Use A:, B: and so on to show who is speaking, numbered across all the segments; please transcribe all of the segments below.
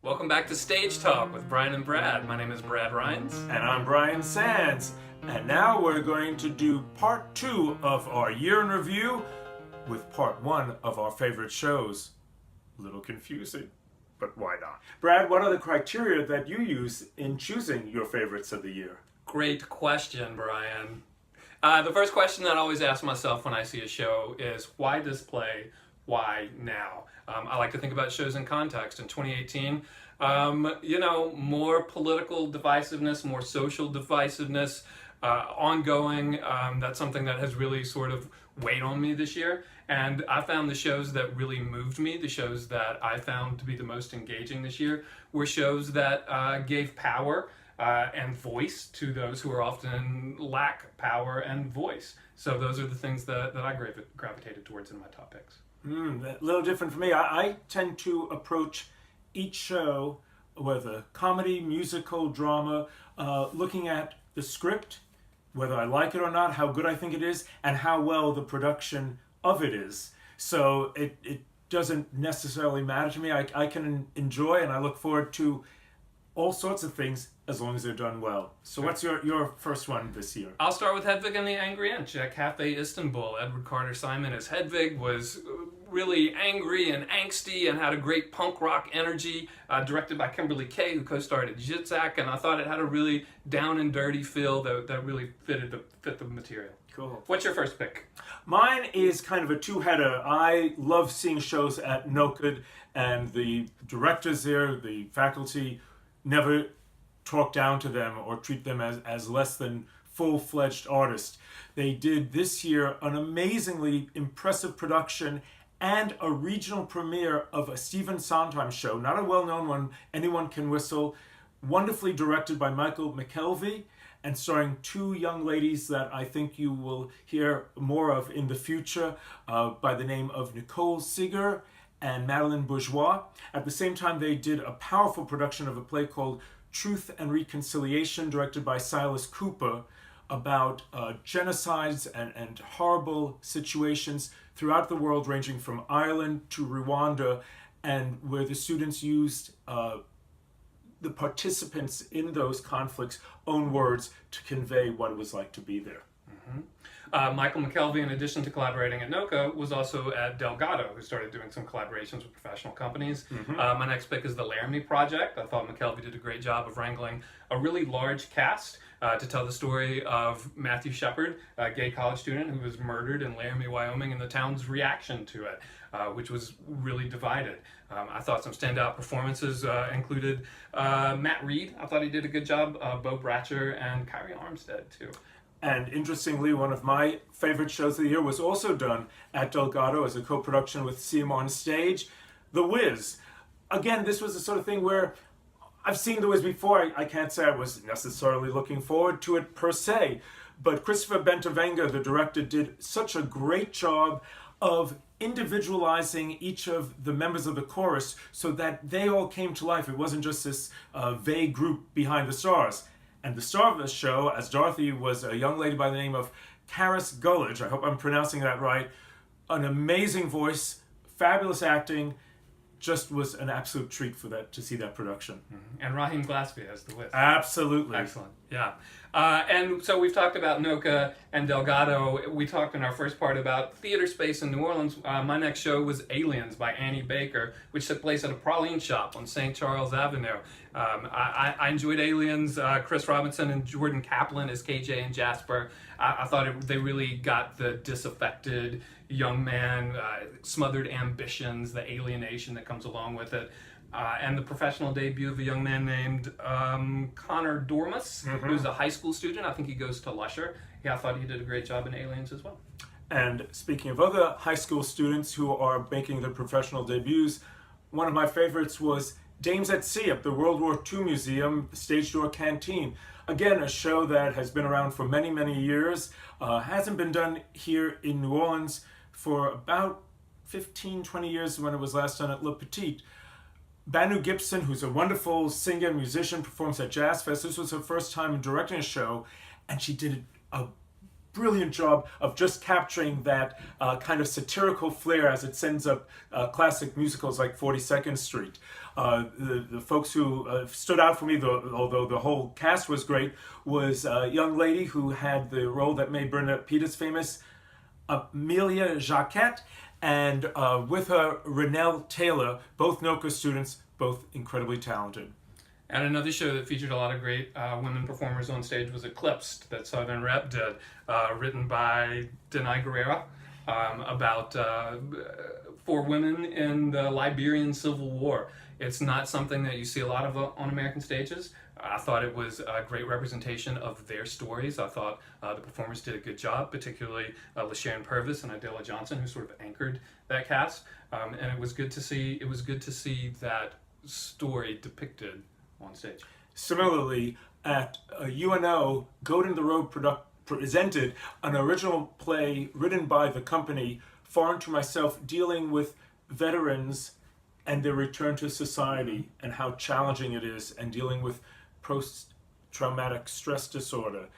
A: Welcome back to Stage Talk with Brian and Brad. My name is Brad Rhines.
B: And I'm Brian Sands. And now we're going to do part 2 of our year in review with part 1 of our favorite shows. A little confusing, but why not? Brad, what are the criteria that you use in choosing your favorites of the year?
A: Great question, Brian. The first question that I always ask myself when I see a show is, why this play? Why now? I like to think about shows in context. In 2018, more political divisiveness, more social divisiveness, ongoing. That's something that has really sort of weighed on me this year. And I found the shows that really moved me, the shows that I found to be the most engaging this year, were shows that gave power and voice to those who are often lack power and voice. So those are the things that I gravitated towards in my top picks.
B: A little different for me. I tend to approach each show, whether comedy, musical, drama, looking at the script, whether I like it or not, how good I think it is, and how well the production of it is. So it doesn't necessarily matter to me. I can enjoy and I look forward to all sorts of things as long as they're done well. So what's your first one this year?
A: I'll start with Hedwig and the Angry Inch at Cafe Istanbul. Edward Carter Simon as Hedwig was really angry and angsty and had a great punk rock energy, directed by Kimberly Kay, who co-starred at Zizek, and I thought it had a really down and dirty feel that really fit the material.
B: Cool.
A: What's your first pick?
B: Mine is kind of a two-header. I love seeing shows at NOCAD, and the directors there, the faculty, never talk down to them or treat them as less than full-fledged artists. They did this year an amazingly impressive production and a regional premiere of a Stephen Sondheim show, not a well-known one, Anyone Can Whistle, wonderfully directed by Michael McKelvey and starring two young ladies that I think you will hear more of in the future by the name of Nicole Seeger and Madeline Bourgeois. At the same time, they did a powerful production of a play called Truth and Reconciliation, directed by Silas Cooper, about genocides and horrible situations throughout the world, ranging from Ireland to Rwanda, and where the students used the participants in those conflicts' own words to convey what it was like to be there.
A: Mm-hmm. Michael McKelvey, in addition to collaborating at NOCA, was also at Delgado, who started doing some collaborations with professional companies. Mm-hmm. My next pick is the Laramie Project. I thought McKelvey did a great job of wrangling a really large cast to tell the story of Matthew Shepard, a gay college student who was murdered in Laramie, Wyoming, and the town's reaction to it, which was really divided. I thought some standout performances included Matt Reed. I thought he did a good job. Bo Bratcher and Kyrie Armstead, too.
B: And interestingly, one of my favorite shows of the year was also done at Delgado as a co-production with See 'Em on Stage, The Wiz. Again, this was the sort of thing where I've seen The Wiz before. I can't say I was necessarily looking forward to it per se, but Christopher Bentavenga, the director, did such a great job of individualizing each of the members of the chorus so that they all came to life. It wasn't just this vague group behind the stars. And the star of the show, as Dorothy, was a young lady by the name of Karis Gullidge. I hope I'm pronouncing that right. An amazing voice, fabulous acting. Just was an absolute treat to see that production.
A: Mm-hmm. And Raheem Glassby as the Wiz.
B: Absolutely.
A: Excellent. Yeah. And so we've talked about NOCA and Delgado. We talked in our first part about theater space in New Orleans. My next show was Aliens by Annie Baker, which took place at a praline shop on St. Charles Avenue. I enjoyed Aliens. Chris Robinson and Jordan Kaplan as KJ and Jasper. I thought they really got the disaffected young man, smothered ambitions, the alienation that comes along with it. And the professional debut of a young man named Connor Dormus, mm-hmm. who's a high school student. I think he goes to Lusher. Yeah, I thought he did a great job in Aliens as well.
B: And speaking of other high school students who are making their professional debuts, one of my favorites was Dames at Sea at the World War II Museum, the Stage Door Canteen. Again, a show that has been around for many, many years. Hasn't been done here in New Orleans for about 15, 20 years when it was last done at Le Petit. Banu Gibson, who's a wonderful singer and musician, performs at Jazz Fest. This was her first time directing a show, and she did a brilliant job of just capturing that kind of satirical flair as it sends up classic musicals like 42nd Street. The folks who stood out for me, although the whole cast was great, was a young lady who had the role that made Bernadette Peters famous, Amelia Jacquet, and with her, Renelle Taylor, both NOCA students, both incredibly talented.
A: And another show that featured a lot of great women performers on stage was Eclipsed, that Southern Rep did, written by Denai Guerrera, about 4 women in the Liberian Civil War. It's not something that you see a lot of on American stages. I thought it was a great representation of their stories. I thought the performers did a good job, particularly LaSharon Purvis and Adela Johnson, who sort of anchored that cast. And it was good to see. It was good to see that story depicted on stage.
B: Similarly, at UNO, Goat in the Road presented an original play written by the company, Foreign to Myself, dealing with veterans and their return to society and how challenging it is, and dealing with post-traumatic stress disorder.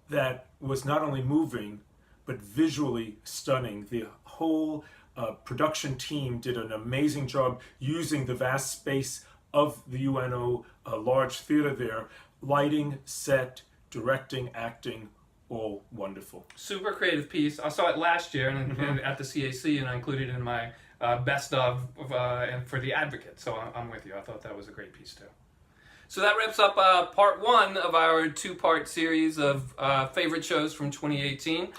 B: That was not only moving, but visually stunning. The whole production team did an amazing job using the vast space of the UNO large theater there. Lighting, set, directing, acting, all wonderful.
A: Super creative piece. I saw it last year and at the CAC, and I included it in my best of and for The Advocate. So I'm with you. I thought that was a great piece too. So that wraps up part 1 of our 2-part series of favorite shows from 2018.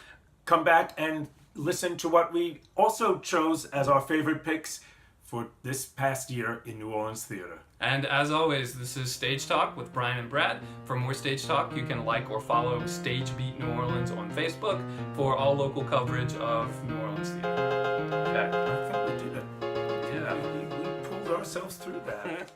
B: Come back and listen to what we also chose as our favorite picks for this past year in New Orleans theater.
A: And as always, this is Stage Talk with Brian and Brad. For more Stage Talk, you can like or follow Stage Beat New Orleans on Facebook for all local coverage of New Orleans theater. Okay.
B: I think we did it.
A: Yeah.
B: We pulled ourselves through that.